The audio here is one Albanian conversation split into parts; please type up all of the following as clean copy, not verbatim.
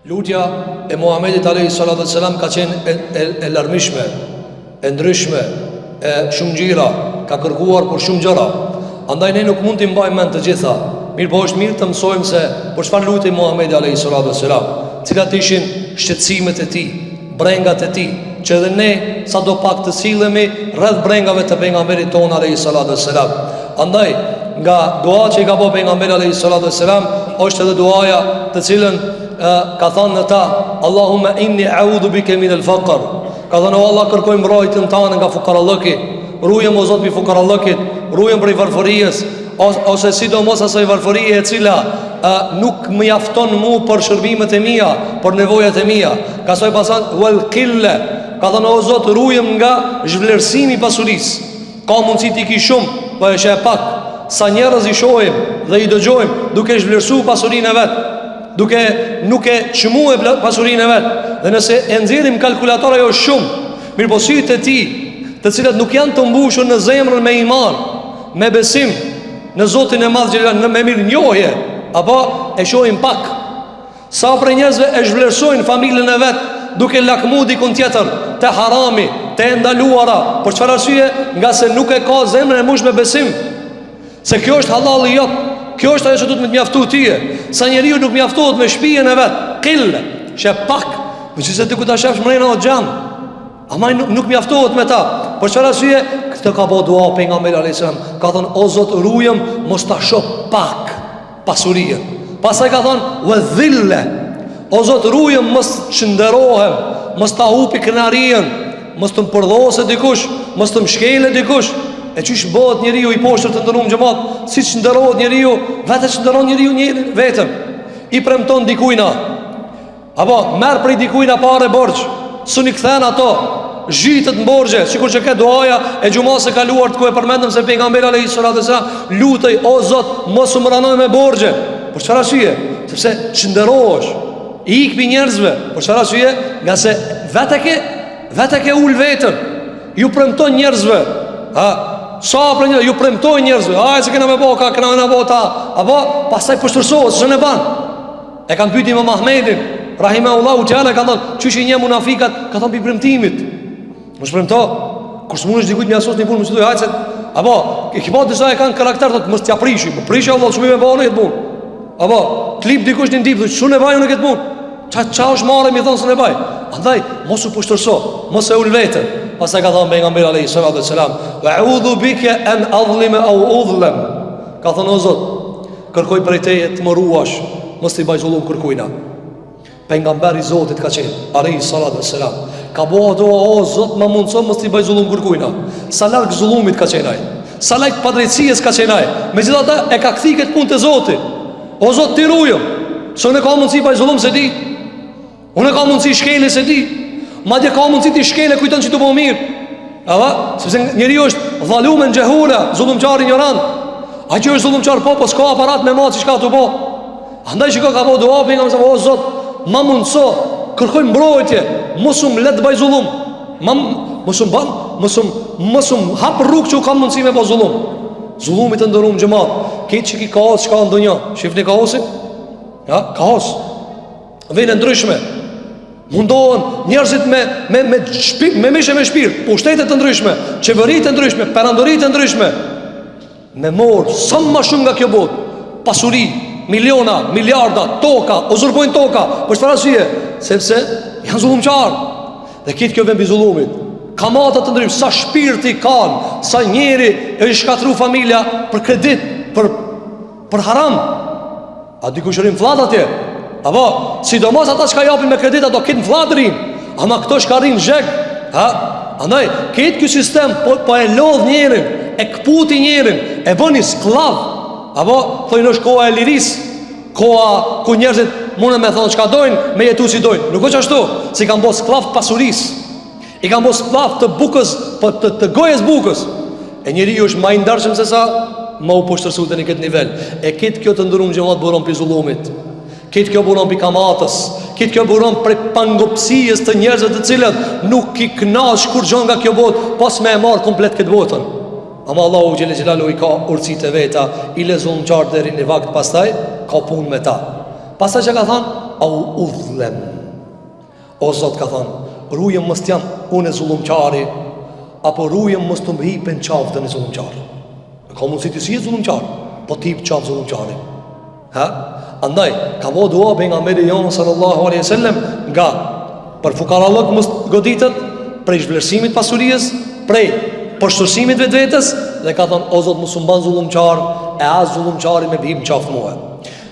Lutja e Muhamedit alayhi salatu wassalam ka qenë e larmishme, e ndryshme, e shumë gjëra, ka kërkuar për shumë gjëra. Andaj ne nuk mund t'i mbajmë mend të gjitha. Mirë po është mirë të mësojmë se për çfarë lutej Muhamedi alayhi salatu wassalam, cilat ishin shqetësimet e tij, brengat e tij, që edhe ne sado pak të sillemi rreth brengave të pejgamberit ton alayhi salatu wassalam. Andaj nga dua që i ka bëu pejgamberi alayhi salatu wassalam është edhe duaja të cilën ka thënë në ta: Allahumma inni a'udhu bika min al-faqr. Ka thënë: o Allah, kërkoj mbrojtjen tënde nga fukarallëki. Ruajmë o Zot mbi fukarallëkit, ruajmë prej varfërisë, ose sidomos asaj varfërie e cila nuk më jafton mua për shërbimet e mia, për nevojat e mia. Ka thënë pasan wal qilla. Ka thënë: o Zot, ruajmë nga zhvlerësimi i pasurisë. Ka mundësi ti ki shumë, po është e pak. Sa njerëz i shohim dhe i dëgjojmë duke zhvlerësuar pasurinë e vet, duke nuk e çmuar pasurinë e vet. Dhe nëse e nxjerrim kalkulator ajo është shumë. Mirë po sytë e tij, të cilat nuk janë të mbushur në zemrën me iman, me besim në Zotin e Madh Xhelal, me mirënjohje, apo e shohim pak. Sa për njerëzve e zhvlerësojnë familjen e vet duke lakmu dikun tjetër te harami, te ndaluara. Për çfarë arsye? Nga se nuk e ka zemrën e mbushur me besim se kjo është halal i jot. Kjo është ajo që duhet të mjaftojë tyje. Sa njeriu nuk mjaftohet me shtëpinë e vet, qille, sheh pak, meqenëse ti ku ta shefsh mrena o xham, ama nuk mjaftohet me ta. Për çfarë arsye? Këtë ka bëu dua pejgamberi alayhis salam. Ka thënë: o Zot, ruajm mos ta shoh pak pasurinë. Pastaj ka thënë: wa dhilla. O Zot, ruajm mos çnderohem, mos ta hupi kënaqërinë, mos të mpërdhose dikush, mos të mshkele dikush. E çish bëhet njeriu i poshtër të ndëruar xhamat, siç ndërohet njeriu, vetë çndëron njeriu njërin vetëm. I premton dikujt na, apo merr prej dikujt na parë borxh, suni kthen ato, zhitet në borxhe, sikur që ka duaja e xumas së kaluar ku e përmendëm se pejgamberi alayhis salatu wasallam lutej: o Zot, mos u mbranoj me borxhe. Për çfarë arsye? Sepse çndërohesh, i ikpi njerëzve. Për çfarë arsye? Nga se vetë ke ul vetën, ju premton njerëzve. Sa për një, ju premtoj njerëzve: se kena me bo, ka kena me bo ta. Apo, pastaj pështërsohet, së në ban. E kanë pyti Imam Ahmedin rahimahullahu ta'ala, ka thonë: çish i një munafikat, ka thonë pi premtimit. Mos premto, kur s'mund është dikujt më asos një punë, mos i thoj hajse. Apo, e kipo disa e kanë karakter, thotë mos t'ja prishi, po prishi Allah, shumë me bënë këtë punë. Apo, klip dikush në ndip, thotë shumë e vajun në këtë punë. Ça është marrë mi thonë se ne vaj. Andaj mos u pushtërso, mos e ul vetën. Pastaj ka thënë pejgamberi alayhis salatu wassalam: wa'udhu bika an adhlima aw udhlam. Ka thënë: o Zot, kërkoj prej teje të më ruash, mos t'i bëj zullum kërkujna. Pejgamberi i Zotit ka thënë alayhis salatu wassalam, ka bëu dua: o Zot, më mundso mos t'i bëj zullum kërkujna. Sa larg zullumit ka thënë ai, sa larg padrejtësisë ka thënë ai. Megjithatë e ka kthie këtë punë te Zoti. O Zot, ti ruajm. S'unë ka mundsi bëj zullum se di. Unë ka mundsi shkelë se di. Madje ka mundsi ti shkelë kujton që të bëu mirë. Apo, sepse njeriu është dhalumen jehula, zullumçar ignorant. Ai që është zullumçar po s'ka aparat me mos çka të bëj. Andaj shikoj ka bëu dua pejgamberi sa: o Zot, më mundso, kërkoj mbrojtje, mos le të bëj zullum. Mos hap rrugë që kam mundsi me bëj zullum. Zullumi të ndërum xhamat. Këtë që ki kaos çka ndonjë. Shifni kaosin? Ja, kaos. Vjen ndryshme. Mundohen njerëzit me mishë me shpirt, pushtete të ndryshme, qeveri të ndryshme, perandori të ndryshme, me morë sa më shumë nga kjo botë, pasuri, miliona, miliarda, toka, uzurpojnë toka. Për çfarë arsye? Sepse janë zullumçar. Dhe këtë kjo vjen mbi zullumit. Kamata të ndryshme, sa shpirti kanë, sa njeri e shkatru familja për kredit, për haram. A dikush rin fllat atje? Apo, sidomos ata që ka japin me kredita do këtë në fladrin, ama këto shka rinë zhek. Andaj, këtë kjo sistem po e lodh njerin, e këputi njerin, e bëni sklav. Apo, thojnë është koha e liris, koha ku njerëzit mune me thonë qka dojnë, me jetu si dojnë. Nuk o që ashtu, si kanë bo sklav pasuris, i kanë bo sklav të bukës, të gojes bukës. E njeri ju është ma indarshëm se sa, ma u poshtërsu të një këtë nivel. E këtë kjo të ndërum gjemat buron për zullumit. Këtë kjo buron për kamatës. Këtë kjo buron për pangopsijës të njerëzët të cilët nuk i knash kur gjon nga kjo botë, pas me e marë komplet këtë botën. Ama Allahu Gjellë Gjellalu i ka urësit e veta, i lezon qartë deri një vakt, pastaj ka punë me ta. Pastaj që ka thanë, au udhlem. O Zot, ka thënë, rujem mos jam unë zullumqari, apo rujem mos të më hipen qaftën e zullumqari. Ka mundësi të si e zullumqar, po t'hip qaftë zullumqari. Ha? Andaj, ka bo dua pejgamberi jon sallallahu alaihi wasallam nga për fukarallëk mos goditët, prej zhvlerësimit pasurisë, prej përshtatshimit vetvetes, dhe ka thënë, o Zot, mos u mban zullumqar, e as zullumqari me bim qaftë mua.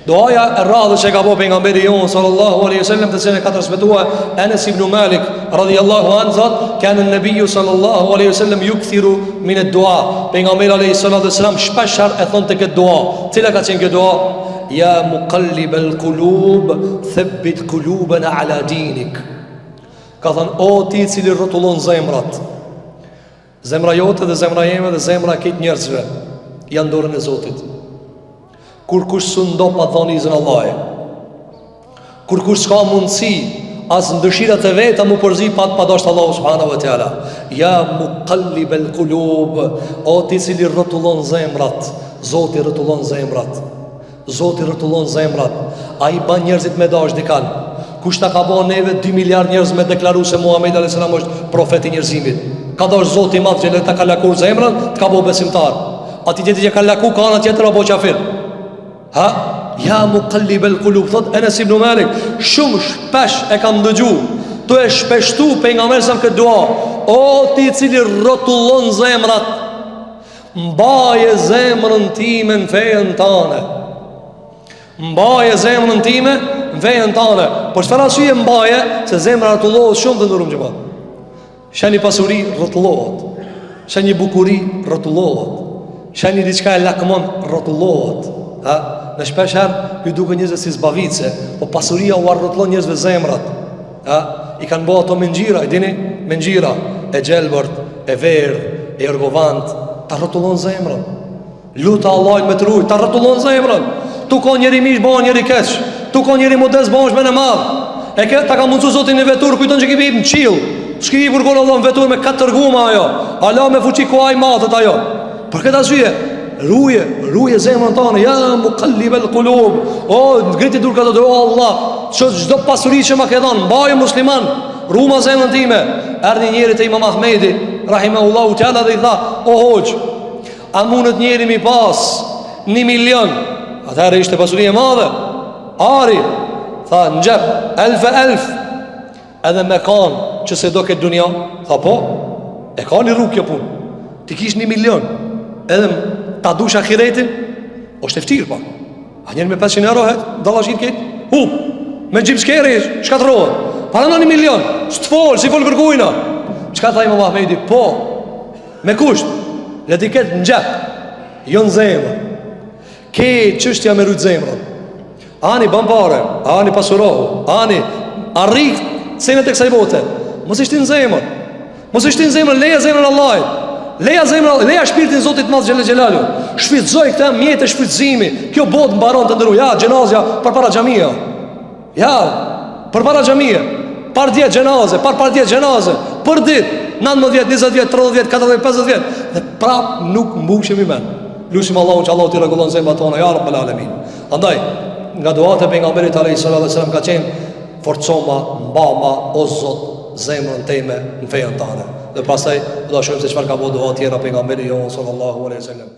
Doaja e radhës që ka bo pejgamberi jon sallallahu alaihi wasallam, të cilën e ka transmetuar Anas ibn Malik radhiyallahu anhu, thot, kana an-nabiyyu sallallahu alaihi wasallam yukthiru min ad-du'a. Pejgamberi alaihi salatu wasallam shpesh e thonte këtë dua. Cila ka qenë kjo dua? Ya muqallibal qulub, thabbit qulubana ala dinik. Ka thënë, o ti cili rrotullon zemrat, zemra jote dhe zemra jeme dhe zemra e këtë njerëzve janë dorën e Zotit. Kur kush së ndo pa dhoni izën Allahi, kur kush s'ka mundësi as në dëshirat e veta mu përzi pa dashtë Allahu subhanahu wa ta'ala. Ja muqallibal qulub, o ti cili rrotullon zemrat, Zoti rrotullon zemrat, Zoti rrotullon zemrat. Ai ban njerëzit me dash dikan. Kush ta ka bën neve 2 miliard njerëz me deklaruar se Muhamedi alayhis salam është profeti i njerëzimit. Ka dash Zoti i madh që ta ka lakur zemrën, të ka bë besimtar. Ati tjetër që ka laku ka ana tjetër apo qafir. Ha? Ja muqallibal qulub, thot Anas ibn Malik, shumë shpesh e kam dëgju, tu e shpeshtu pejgamberi sa këtë dua, o ti i cili rrotullon zemrat, mbaje zemrën time në fejen tane. Mbaje zemrën time në fejen tane. Por çfarë arsye mbaje? Se zemra rrotullohet shumë të ndërum xhamat. Shani pasuri rrotullohet, shani bukuri rrotullohet, shani diçka e lakmon rrotullohet. Ha? Në shpesh herë ju duke njerëzve si zbavitse, po pasuria u arrotllon njerëzve zemrat. Ha? I kanë bërë ato mengjira, i dini, mengjira e gjelbërt, e verdh, e ergovant, ta rrotullon zemrën. Luta Allahut me të ruaj, ta rrotullon zemrën. Tu ka njëri mish, bën njëri keq. Tu ka njëri modest, bën më në madh. E këtë ta ka mundsu Zoti në vetur, kujton që kemi në qiell. Shkrivi për konë Allah në vetur me 4 tërguma ajo. Allah me fuqi ku ai matët ajo. Për këtë arsye, ruje zemrën tonë, ja muqallibal qulub. O ngriti dur ka do Allah, çdo pasuri që më ke dhënë, mbaje musliman, ruma zemrën time. Erdhi njëri te Imam Ahmedi rahimahullahu taala dhe i tha, o hoxh, a mundet njëri mi pas 1 milion? Atëherë ishte pasuri e madhe. Ari tha në xhep, elf edhe me kanë që se do këtë dunja. Tha po, e ka një rrugë kjo punë. Ti kish 1 milion, edhe ta dush ahiretin, është e ftirë pa. A njerë me 500 euro het, dallashin këtë, me gjim skeri, shkatrohet. Para në 1 milion, së të folë, si folë kërkujna. Qka tha Imam Ahmedi? Po, me kusht, le ti ketë në gjep, jo në zemër. Ke qështja me rujtë zemërën. Ani bampare, ani pasurohu, ani arrik senet e kësaj bote. Mos ishti në zemër. Mos ishti në zemër, leja zemër Allahit. Leja shpirtin Zotit Madh Xhelel Xhelalu. Shfrytëzoj këtë mjet të shfrytëzimi. Kjo botë mbaron të ndëroj. Ja, xhenazja përpara xhamia. Ja, përpara xhamia. Par ditë xhenaze, par ditë xhenaze. Për ditë 19 vjet, 20 vjet, 30 vjet, 40 vjet, 50 vjet. Dhe prap nuk mbushemi më. Lutim Allahun që Allahu t'i rregullon zemrat tona, ya Rabbul Alamin. Andaj, nga duat e pejgamberit alayhis salam ka qenë forcoma, mbama o Zot zemrën time në fejen tënde. Dhe pastaj do të shohim se çfarë ka bëu dua tjera pejgamberi jon sallallahu alaihi wasallam.